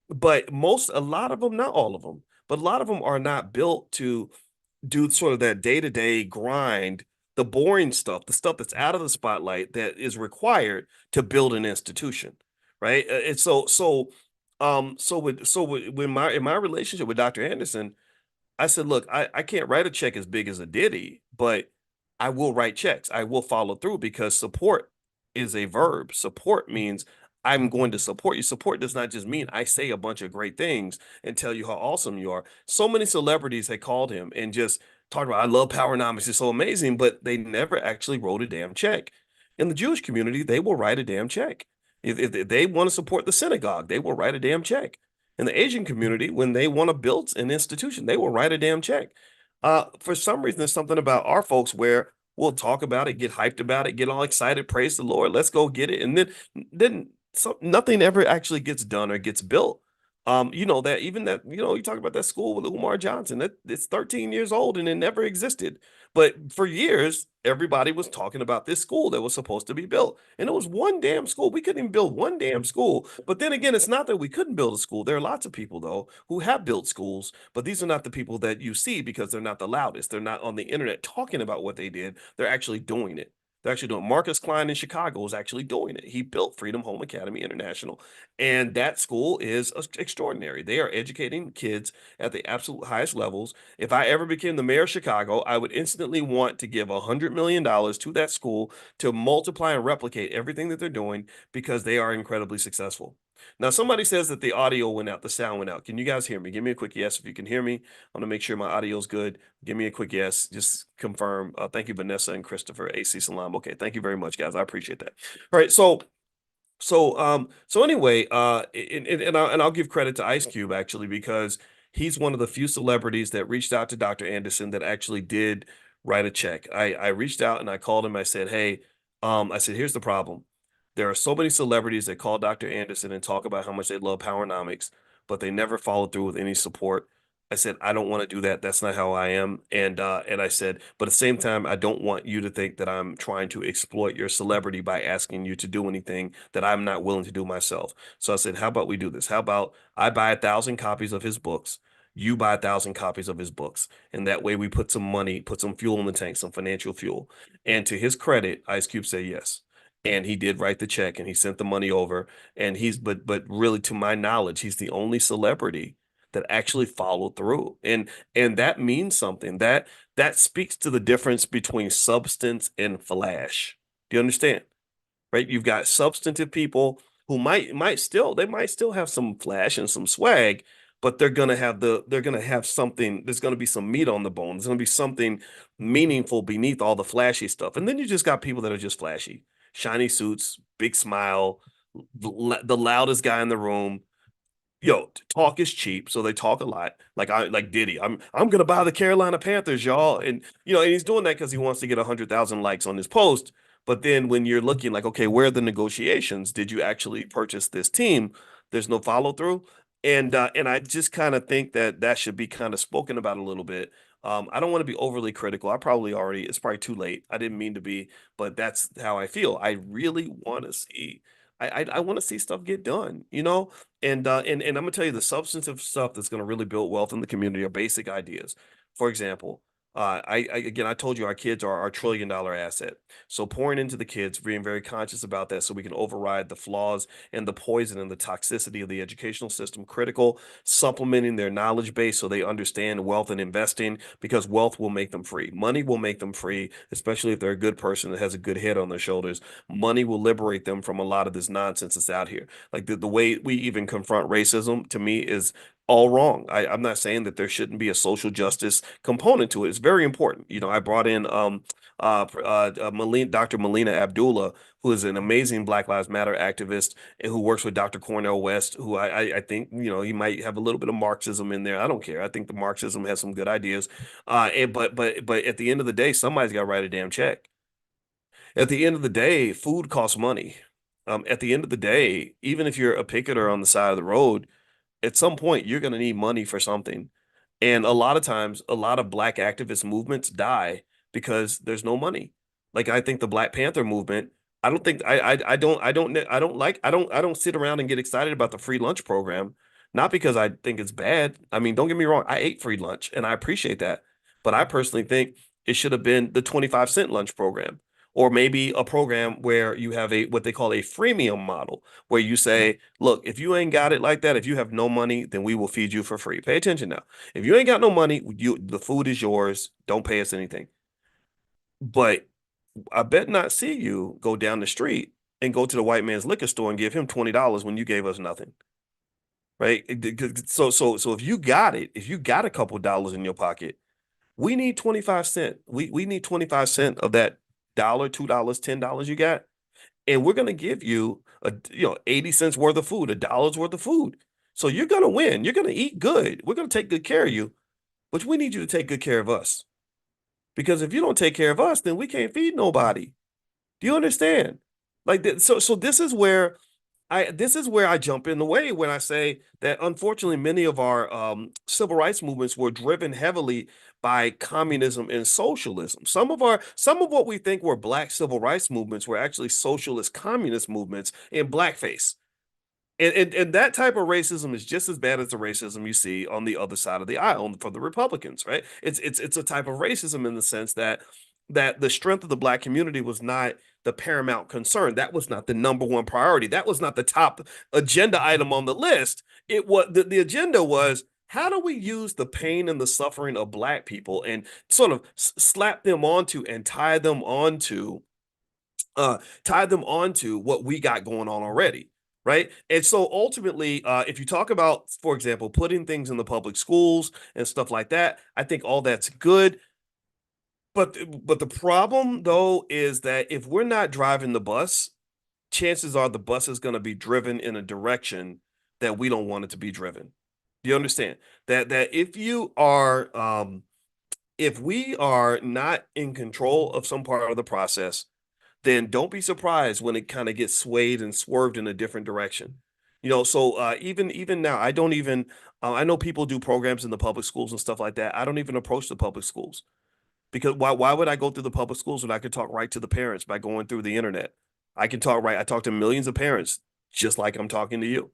But a lot of them, not all of them, but a lot of them are not built to do sort of that day-to-day grind, the boring stuff, the stuff that's out of the spotlight that is required to build an institution, right? And when my in my relationship with Dr. Anderson, I said, look, I can't write a check as big as a Diddy, but I will write checks. I will follow through because support is a verb. Support means I'm going to support you. Support does not just mean I say a bunch of great things and tell you how awesome you are. So many celebrities had called him and just talked about, I love Powernomics. It's so amazing, but they never actually wrote a damn check. In the Jewish community, they will write a damn check. If they want to support the synagogue, they will write a damn check. In the Asian community, when they want to build an institution, they will write a damn check. For some reason, there's something about our folks where we'll talk about it, get hyped about it, get all excited, praise the Lord, let's go get it, and then nothing ever actually gets done or gets built. That even that, you talk about that school with Umar Johnson, that it's 13 years old and it never existed. But for years, everybody was talking about this school that was supposed to be built. And it was one damn school. We couldn't even build one damn school. But then again, it's not that we couldn't build a school. There are lots of people, though, who have built schools, but these are not the people that you see because they're not the loudest. They're not on the internet talking about what they did. They're actually doing it. They're actually doing it. Marcus Klein in Chicago is actually doing it. He built Freedom Home Academy International. And that school is extraordinary. They are educating kids at the absolute highest levels. If I ever became the mayor of Chicago, I would instantly want to give $100 million to that school to multiply and replicate everything that they're doing because they are incredibly successful. Now, somebody says that the audio went out, the sound went out. Can you guys hear me? Give me a quick yes if you can hear me. I want to make sure my audio is good. Give me a quick yes. Just confirm. Thank you, Vanessa and Christopher, AC Salam. Okay, thank you very much, guys. I appreciate that. All right, so anyway, I'll give credit to Ice Cube actually because he's one of the few celebrities that reached out to Dr. Anderson that actually did write a check. I reached out and I called him. I said, hey, I said, here's the problem. There are so many celebrities that call Dr. Anderson and talk about how much they love Powernomics, but they never follow through with any support. I said, I don't want to do that. That's not how I am. And I said, but at the same time, I don't want you to think that I'm trying to exploit your celebrity by asking you to do anything that I'm not willing to do myself. So I said, how about we do this? How about I buy 1,000 copies of his books? You buy 1,000 copies of his books. And that way we put some money, put some fuel in the tank, some financial fuel. And to his credit, Ice Cube said yes. And he did write the check and he sent the money over. And but really, to my knowledge, he's the only celebrity that actually followed through. And that means something. That speaks to the difference between substance and flash. Do you understand? Right? You've got substantive people who might still have some flash and some swag, but they're gonna have something, there's gonna be some meat on the bone. There's gonna be something meaningful beneath all the flashy stuff. And then you just got people that are just flashy, shiny suits, big smile, the loudest guy in the room. Talk is cheap, so they talk a lot. Like Diddy. I'm gonna buy the Carolina Panthers, y'all. And he's doing that because he wants to get 100,000 likes on his post. But then when you're looking like, okay, where are the negotiations? Did you actually purchase this team? There's no follow through. And I just kind of think that that should be kind of spoken about a little bit. I don't want to be overly critical. It's probably too late. I didn't mean to be, but that's how I feel. I really want to see I want to see stuff get done. And I'm gonna tell you the substantive stuff that's gonna really build wealth in the community are basic ideas. For example, I told you our kids are our $1 trillion asset. So pouring into the kids, being very conscious about that, so we can override the flaws and the poison and the toxicity of the educational system. Critical, supplementing their knowledge base so they understand wealth and investing, because wealth will make them free. Money will make them free, especially if they're a good person that has a good head on their shoulders. Money will liberate them from a lot of this nonsense that's out here. Like the way we even confront racism to me is all wrong. I'm not saying that there shouldn't be a social justice component to it. It's very important. I brought in Dr. Melina Abdullah, who is an amazing Black Lives Matter activist and who works with Dr. Cornel West, who I think, he might have a little bit of Marxism in there. I don't care. I think the Marxism has some good ideas. But at the end of the day, somebody's got to write a damn check. At the end of the day, food costs money. At the end of the day, even if you're a picketer on the side of the road, at some point you're going to need money for something. And a lot of times, a lot of Black activist movements die because there's no money. Like I think the Black Panther movement, I don't think I don't sit around and get excited about the free lunch program, not because I think it's bad. I mean, don't get me wrong, I ate free lunch and I appreciate that. But I personally think it should have been the 25-cent lunch program Or maybe a program where you have a what they call a freemium model, where you say, look, if you ain't got it like that, if you have no money, then we will feed you for free. Pay attention now. If you ain't got no money, the food is yours. Don't pay us anything. But I bet not see you go down the street and go to the white man's liquor store and give him $20 when you gave us nothing. Right. So if you got it, if you got a couple dollars in your pocket, we need 25 cents. We need 25 cents of that dollar, $2, $10 you got. And we're gonna give you 80 cents worth of food, $1 worth of food. So you're gonna win. You're gonna eat good. We're gonna take good care of you, but we need you to take good care of us. Because if you don't take care of us, then we can't feed nobody. Do you understand? So this is where I jump in the way when I say that unfortunately many of our civil rights movements were driven heavily by communism and socialism. Some of what we think were black civil rights movements were actually socialist communist movements in blackface. And that type of racism is just as bad as the racism you see on the other side of the aisle for the Republicans, right? It's a type of racism in the sense that the strength of the black community was not the paramount concern. That was not the number one priority. That was not the top agenda item on the list. It was the agenda was how do we use the pain and the suffering of black people and sort of slap them onto and tie them onto what we got going on already, right? And so ultimately, if you talk about, for example, putting things in the public schools and stuff like that, I think all that's good. But the problem though is that if we're not driving the bus, chances are the bus is going to be driven in a direction that we don't want it to be driven. Do you understand that if we are not in control of some part of the process, then don't be surprised when it kind of gets swayed and swerved in a different direction. So even now, I don't even I know people do programs in the public schools and stuff like that. I don't even approach the public schools because why would I go through the public schools when I could talk right to the parents by going through the internet? I talk to millions of parents just like I'm talking to you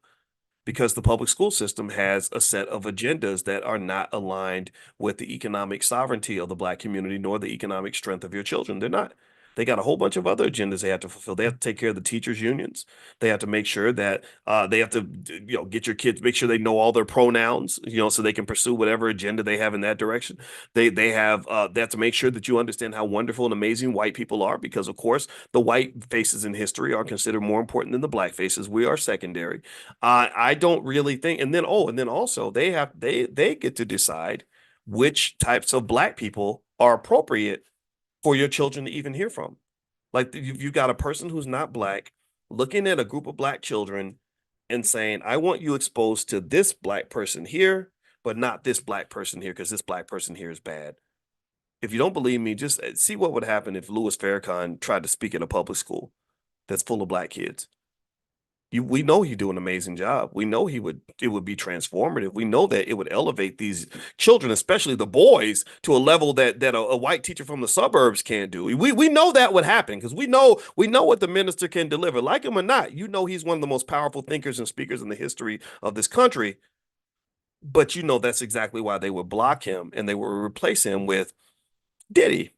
because the public school system has a set of agendas that are not aligned with the economic sovereignty of the black community nor the economic strength of your children. They're not. They got a whole bunch of other agendas they have to fulfill. They have to take care of the teachers' unions. They have to make sure that they have to, get your kids, make sure they know all their pronouns, so they can pursue whatever agenda they have in that direction. They have to make sure that you understand how wonderful and amazing white people are, because of course the white faces in history are considered more important than the black faces. We are secondary. I don't really think, and then also they get to decide which types of black people are appropriate for your children to even hear from. Like you've got a person who's not black looking at a group of black children and saying, I want you exposed to this black person here, but not this black person here because this black person here is bad. If you don't believe me, just see what would happen if Louis Farrakhan tried to speak at a public school that's full of black kids. We know he'd do an amazing job. We know it would be transformative. We know that it would elevate these children, especially the boys, to a level that a white teacher from the suburbs can't do. We know that would happen because we know what the minister can deliver. Like him or not, he's one of the most powerful thinkers and speakers in the history of this country. But that's exactly why they would block him and they would replace him with Diddy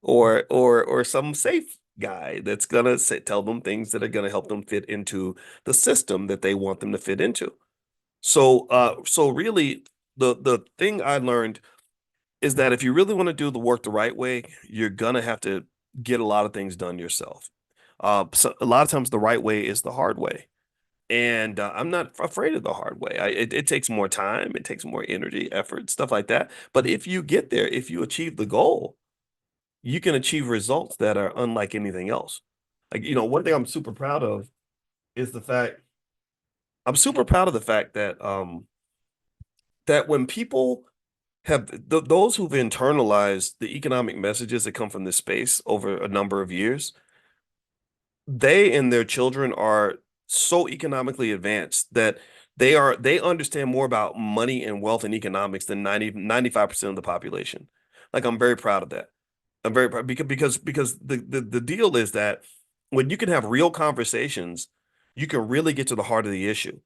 or some safe guy that's gonna tell them things that are gonna help them fit into the system that they want them to fit into. So really, the thing I learned is that if you really want to do the work the right way, you're gonna have to get a lot of things done yourself. So a lot of times the right way is the hard way. And I'm not afraid of the hard way. It takes more time, it takes more energy, effort, stuff like that. But if you get there, if you achieve the goal, you can achieve results that are unlike anything else. Like, one thing I'm super proud of is the fact I'm super proud of the fact that when people have those who've internalized the economic messages that come from this space over a number of years, they and their children are so economically advanced that they understand more about money and wealth and economics than 95% of the population. Like I'm very proud of that. I'm very proud because the deal is that when you can have real conversations, you can really get to the heart of the issue.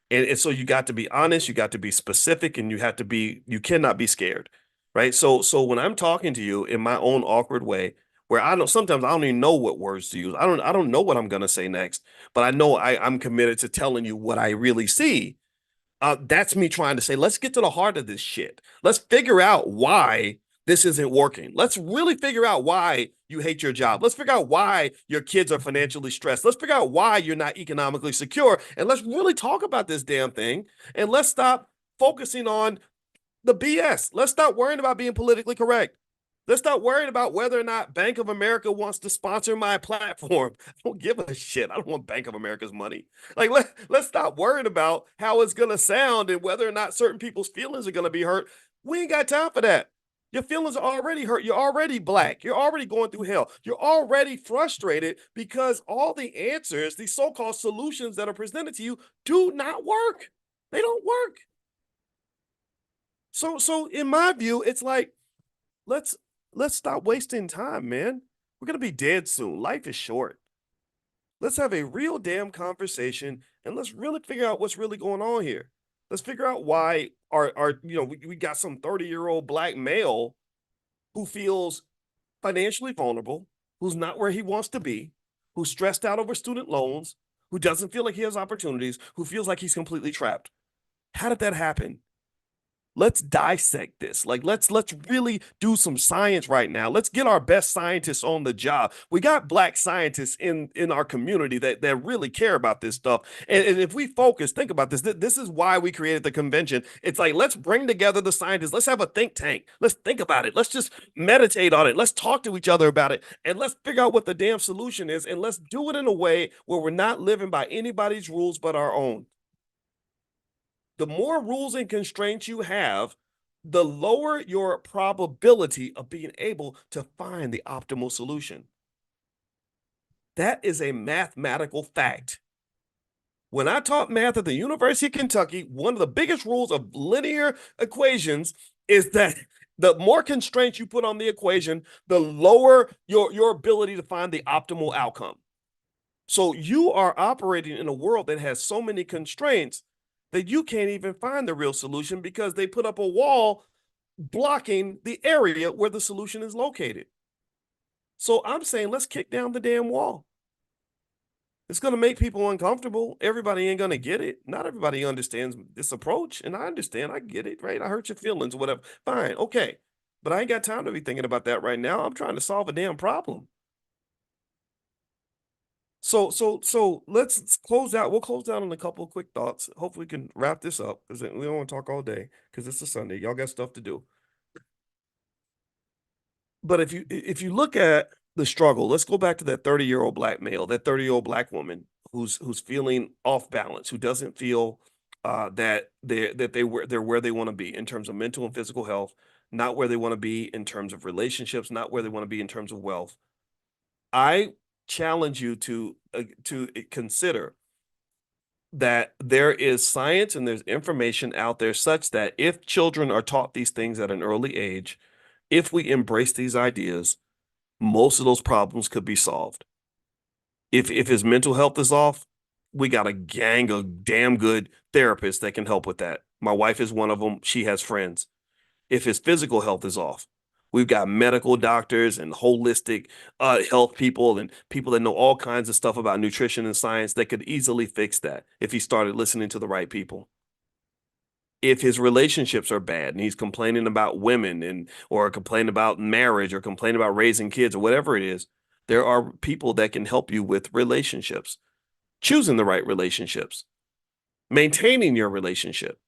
And so you got to be honest, you got to be specific, and you cannot be scared. Right. So when I'm talking to you in my own awkward way, where sometimes I don't even know what words to use. I don't know what I'm gonna say next, but I know I'm committed to telling you what I really see. That's me trying to say, let's get to the heart of this shit. Let's figure out why this isn't working. Let's really figure out why you hate your job. Let's figure out why your kids are financially stressed. Let's figure out why you're not economically secure. And let's really talk about this damn thing. And let's stop focusing on the BS. Let's stop worrying about being politically correct. Let's stop worrying about whether or not Bank of America wants to sponsor my platform. I don't give a shit. I don't want Bank of America's money. Like, let's stop worrying about how it's going to sound and whether or not certain people's feelings are going to be hurt. We ain't got time for that. Your feelings are already hurt. You're already black. You're already going through hell. You're already frustrated because all the answers, these so-called solutions that are presented to you, do not work. They don't work. So in my view, it's like, let's let's stop wasting time, man. We're gonna be dead soon. Life is short. Let's have a real damn conversation and let's really figure out what's really going on here. Let's figure out why we got some 30-year-old black male who feels financially vulnerable, who's not where he wants to be, who's stressed out over student loans, who doesn't feel like he has opportunities, who feels like he's completely trapped. How did that happen? Let's dissect this. Like let's really do some science right now. Let's get our best scientists on the job. We got black scientists in our community that really care about this stuff. And if we focus, think about this. This is why we created the convention. It's like, let's bring together the scientists. Let's have a think tank. Let's think about it. Let's just meditate on it. Let's talk to each other about it. And let's figure out what the damn solution is. And let's do it in a way where we're not living by anybody's rules but our own. The more rules and constraints you have, the lower your probability of being able to find the optimal solution. That is a mathematical fact. When I taught math at the University of Kentucky, one of the biggest rules of linear equations is that the more constraints you put on the equation, the lower your ability to find the optimal outcome. So you are operating in a world that has so many constraints that you can't even find the real solution because they put up a wall blocking the area where the solution is located. So I'm saying, let's kick down the damn wall. It's going to make people uncomfortable. Everybody ain't going to get it. Not everybody understands this approach. And I understand. I get it, right? I hurt your feelings, whatever. Fine. Okay. But I ain't got time to be thinking about that right now. I'm trying to solve a damn problem. So let's close out. We'll close out on a couple of quick thoughts. Hopefully we can wrap this up because we don't want to talk all day because it's a Sunday. Y'all got stuff to do. But if you look at the struggle, let's go back to that 30-year-old black male, that 30-year-old black woman who's feeling off balance, who doesn't feel that they're where they want to be in terms of mental and physical health, not where they want to be in terms of relationships, not where they want to be in terms of wealth. I challenge you to consider that there is science and there's information out there such that if children are taught these things at an early age, if we embrace these ideas, most of those problems could be solved. If his mental health is off, we got a gang of damn good therapists that can help with that. My wife is one of them. She has friends. If his physical health is off, we've got medical doctors and holistic health people and people that know all kinds of stuff about nutrition and science that could easily fix that if he started listening to the right people. If his relationships are bad and he's complaining about women or complaining about marriage or complaining about raising kids or whatever it is, there are people that can help you with relationships, choosing the right relationships, maintaining your relationship,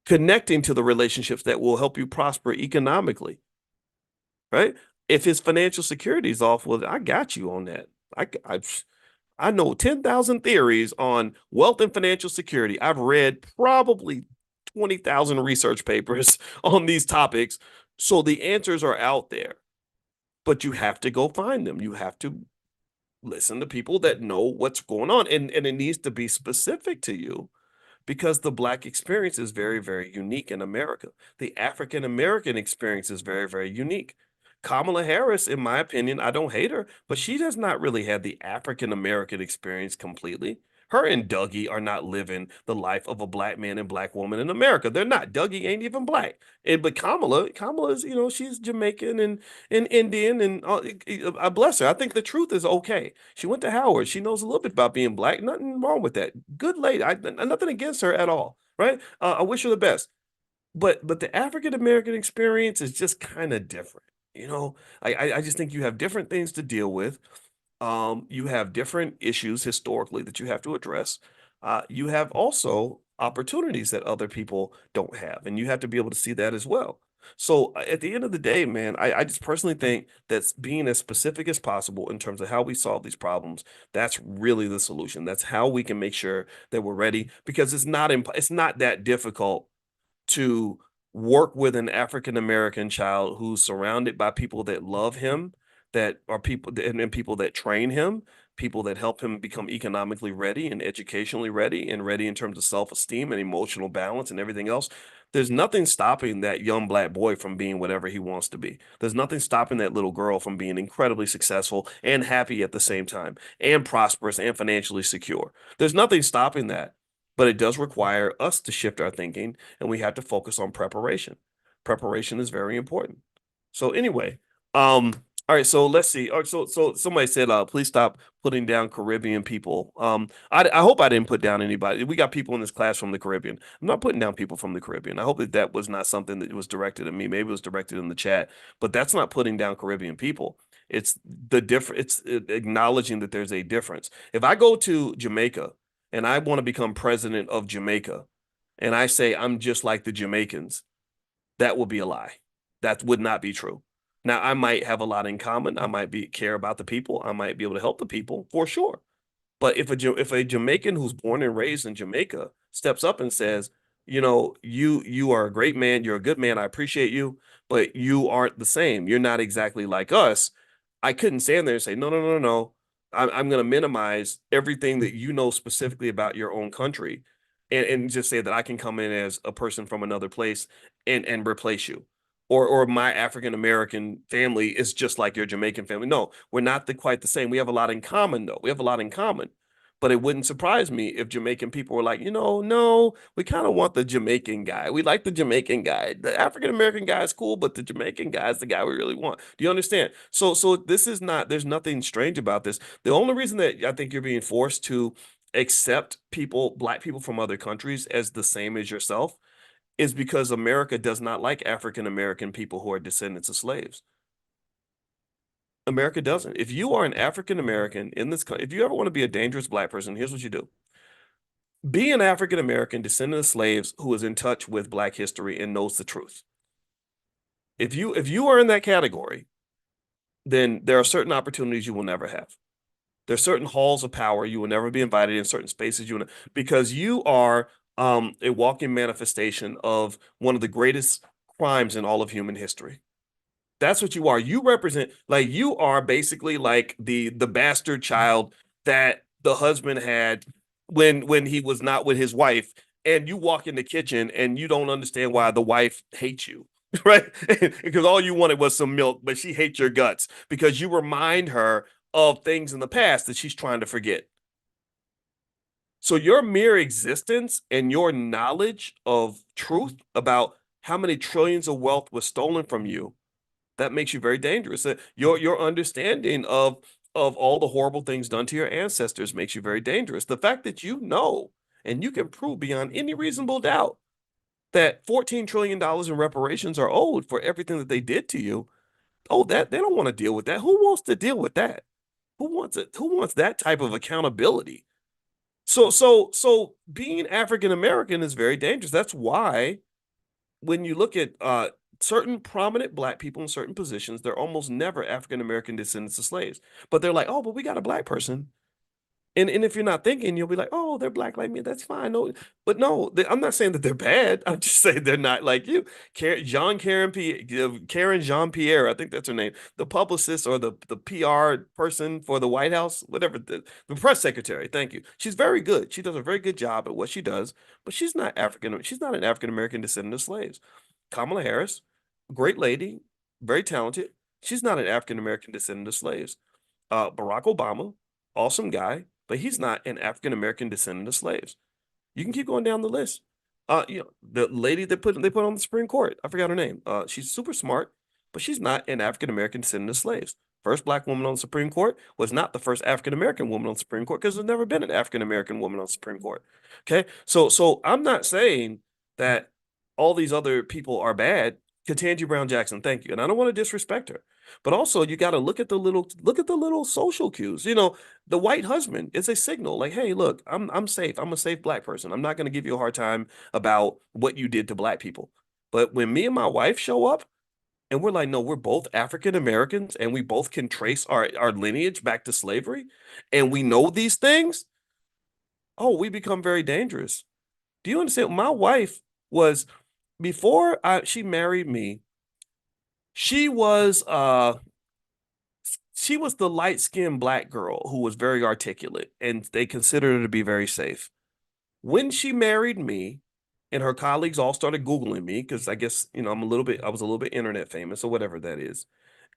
connecting to the relationships that will help you prosper economically, right? If his financial security is off, well, I got you on that. I know 10,000 theories on wealth and financial security. I've read probably 20,000 research papers on these topics. So the answers are out there, but you have to go find them. You have to listen to people that know what's going on. And it needs to be specific to you because the Black experience is very, very unique in America. The African American experience is very, very unique. Kamala Harris, in my opinion, I don't hate her, but she does not really have the African American experience completely. Her and Dougie are not living the life of a black man and black woman in America. They're not. Dougie ain't even black. But Kamala is, she's Jamaican and Indian, and I bless her. I think the truth is okay. She went to Howard. She knows a little bit about being black. Nothing wrong with that. Good lady. Nothing against her at all. Right? I wish her the best. But the African American experience is just kind of different. I just think you have different things to deal with. You have different issues historically that you have to address. You have also opportunities that other people don't have, and you have to be able to see that as well. So at the end of the day, man, I just personally think that's being as specific as possible in terms of how we solve these problems. That's really the solution. That's how we can make sure that we're ready, because it's not that difficult to work with an African American child who's surrounded by people that love him, that are people and people that train him, people that help him become economically ready and educationally ready and ready in terms of self-esteem and emotional balance and everything else. There's nothing stopping that young black boy from being whatever he wants to be. There's nothing stopping that little girl from being incredibly successful and happy at the same time, and prosperous and financially secure. There's nothing stopping that. But it does require us to shift our thinking, and we have to focus on preparation. Preparation is very important. So anyway, all right, so let's see. So somebody said, please stop putting down Caribbean people. I hope I didn't put down anybody. We got people in this class from the Caribbean. I'm not putting down people from the Caribbean. I hope that was not something that was directed at me. Maybe it was directed in the chat, but that's not putting down Caribbean people. It's the different. It's acknowledging that there's a difference. If I go to Jamaica and I want to become president of Jamaica, and I say I'm just like the Jamaicans, that would be a lie. That would not be true. Now, I might have a lot in common. I might care about the people. I might be able to help the people for sure. But if a Jamaican who's born and raised in Jamaica steps up and says, you are a great man, you're a good man, I appreciate you, but you aren't the same. You're not exactly like us. I couldn't stand there and say, no, no, no, no, no. I'm going to minimize everything that you know specifically about your own country, and just say that I can come in as a person from another place and replace you. Or my African American family is just like your Jamaican family. No, we're not quite the same. We have a lot in common, though. We have a lot in common. But it wouldn't surprise me if Jamaican people were like, no, we kind of want the Jamaican guy. We like the Jamaican guy. The African American guy is cool, but the Jamaican guy is the guy we really want. Do you understand? So this is not, there's nothing strange about this. The only reason that I think you're being forced to accept people, black people from other countries as the same as yourself, is because America does not like African American people who are descendants of slaves. America doesn't. If you are an African American in this country, if you ever want to be a dangerous black person, here's what you do. Be an African American descendant of slaves who is in touch with black history and knows the truth. If you are in that category, then there are certain opportunities you will never have. There's certain halls of power you will never be invited in, certain spaces because you are a walking manifestation of one of the greatest crimes in all of human history. That's what you are. You represent, like, you are basically like the bastard child that the husband had when he was not with his wife, and you walk in the kitchen and you don't understand why the wife hates you. Right? Because all you wanted was some milk, but she hates your guts because you remind her of things in the past that she's trying to forget. So your mere existence and your knowledge of truth about how many trillions of wealth was stolen from you, that makes you very dangerous. Your understanding of all the horrible things done to your ancestors makes you very dangerous. The fact that you know and you can prove beyond any reasonable doubt that $14 trillion in reparations are owed for everything that they did to you. Oh, that they don't want to deal with that. Who wants to deal with that? Who wants it? Who wants that type of accountability? So being African American is very dangerous. That's why when you look at certain prominent black people in certain positions, they're almost never African American descendants of slaves. But they're like, oh, but we got a black person. And if you're not thinking, you'll be like, oh, they're black like me. That's fine. No, but no, I'm not saying that they're bad. I'm just saying they're not like you. Karen Jean Pierre, I think that's her name, the publicist or the PR person for the White House, whatever, the press secretary. Thank you. She's very good. She does a very good job at what she does, but she's not African. She's not an African American descendant of slaves. Kamala Harris, great lady, very talented. She's not an African American descendant of slaves. Barack Obama, awesome guy, but he's not an African American descendant of slaves. You can keep going down the list. The lady that they put on the Supreme Court, I forgot her name. She's super smart, but she's not an African American descendant of slaves. First black woman on the Supreme Court was not the first African American woman on the Supreme Court because there's never been an African American woman on the Supreme Court. Okay, so I'm not saying that all these other people are bad. Ketanji Brown Jackson, thank you, and I don't want to disrespect her, but also you got to look at the little social cues. The white husband is a signal like, hey, look, I'm safe. I'm a safe black person. I'm not going to give you a hard time about what you did to black people. But when me and my wife show up and we're like, no, we're both African Americans and we both can trace our lineage back to slavery and we know these things, oh, we become very dangerous. Do you understand? My wife was before she married me, she was she was the light-skinned black girl who was very articulate and they considered her to be very safe. When she married me and her colleagues all started Googling me because I guess, I was a little bit internet famous or whatever that is.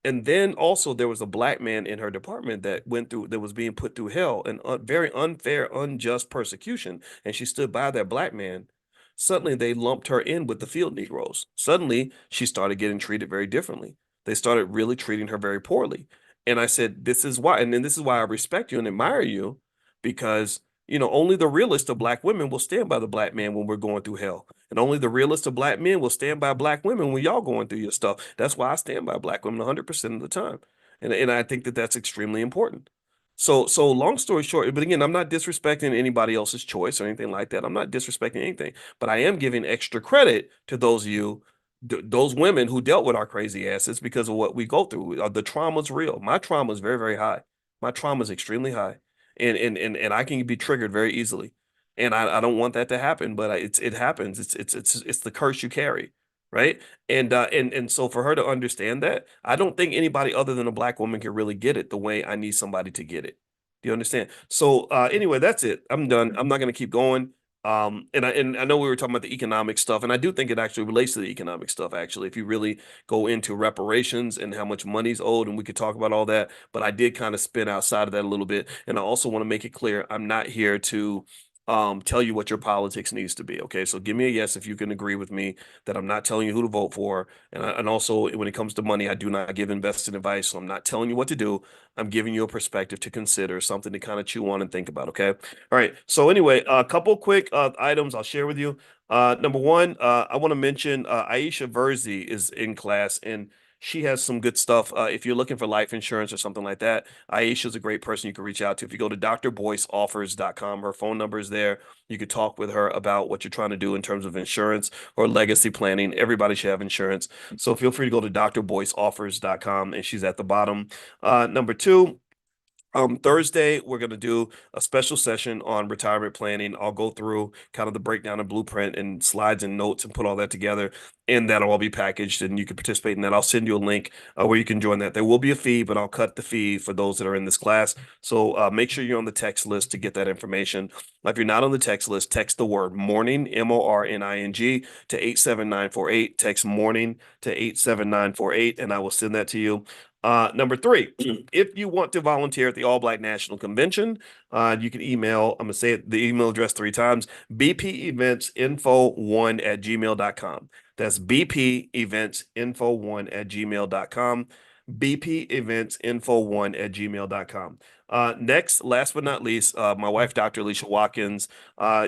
And then also there was a black man in her department that was being put through hell and very unfair, unjust persecution. And she stood by that black man. Suddenly they lumped her in with the field Negroes. Suddenly she started getting treated very differently. They started really treating her very poorly. And I said, this is why, and then this is why I respect you and admire you, because only the realest of black women will stand by the black man when we're going through hell. And only the realest of black men will stand by black women when y'all going through your stuff. That's why I stand by black women 100% of the time. And I think that that's extremely important. So long story short, but again, I'm not disrespecting anybody else's choice or anything like that. I'm not disrespecting anything, but I am giving extra credit to those of you, those women who dealt with our crazy asses because of what we go through. The trauma's real. My trauma is very, very high. My trauma is extremely high, and I can be triggered very easily, and I don't want that to happen, but it happens. It's the curse you carry, right? And so for her to understand that, I don't think anybody other than a black woman can really get it the way I need somebody to get it. Do you understand? So anyway, that's it. I'm done. I'm not going to keep going. And I know we were talking about the economic stuff, and I do think it actually relates to the economic stuff, actually, if you really go into reparations and how much money's owed, and we could talk about all that. But I did kind of spin outside of that a little bit. And I also want to make it clear I'm not here to tell you what your politics needs to be. Okay. So give me a yes if you can agree with me that I'm not telling you who to vote for. And also when it comes to money, I do not give investing advice. So I'm not telling you what to do. I'm giving you a perspective to consider, something to kind of chew on and think about. Okay. All right. So anyway, a couple quick items I'll share with you. Number one, I want to mention Aisha Verzi is in class and she has some good stuff. If you're looking for life insurance or something like that, Aisha is a great person you can reach out to. If you go to drboyceoffers.com, her phone number is there. You could talk with her about what you're trying to do in terms of insurance or legacy planning. Everybody should have insurance. So feel free to go to drboyceoffers.com and she's at the bottom. Number two, Thursday, we're going to do a special session on retirement planning. I'll go through kind of the breakdown and blueprint and slides and notes and put all that together, and that'll all be packaged and you can participate in that. I'll send you a link where you can join that. There will be a fee, but I'll cut the fee for those that are in this class. So make sure you're on the text list to get that information. If you're not on the text list, text the word morning, MORNING, to 87948. Text morning to 87948, and I will send that to you. Number three, if you want to volunteer at the All Black National Convention, you can email, I'm going to say it, the email address three times, bpeventsinfo1@gmail.com. That's bpeventsinfo1@gmail.com. bpeventsinfo1@gmail.com. Next, last but not least, my wife, Dr. Alicia Watkins,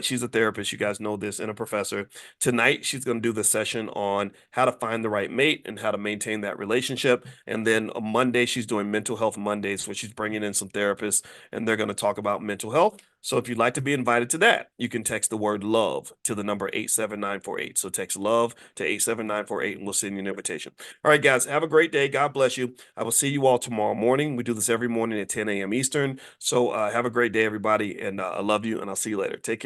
she's a therapist. You guys know this, and a professor. Tonight, she's going to do the session on how to find the right mate and how to maintain that relationship. And then on Monday, she's doing Mental Health Mondays, where she's bringing in some therapists, and they're going to talk about mental health. So if you'd like to be invited to that, you can text the word love to the number 87948. So text love to 87948, and we'll send you an invitation. All right, guys, have a great day. God bless you. I will see you all tomorrow morning. We do this every morning at 10 a.m. Eastern. So have a great day, everybody. And I love you, and I'll see you later. Take care.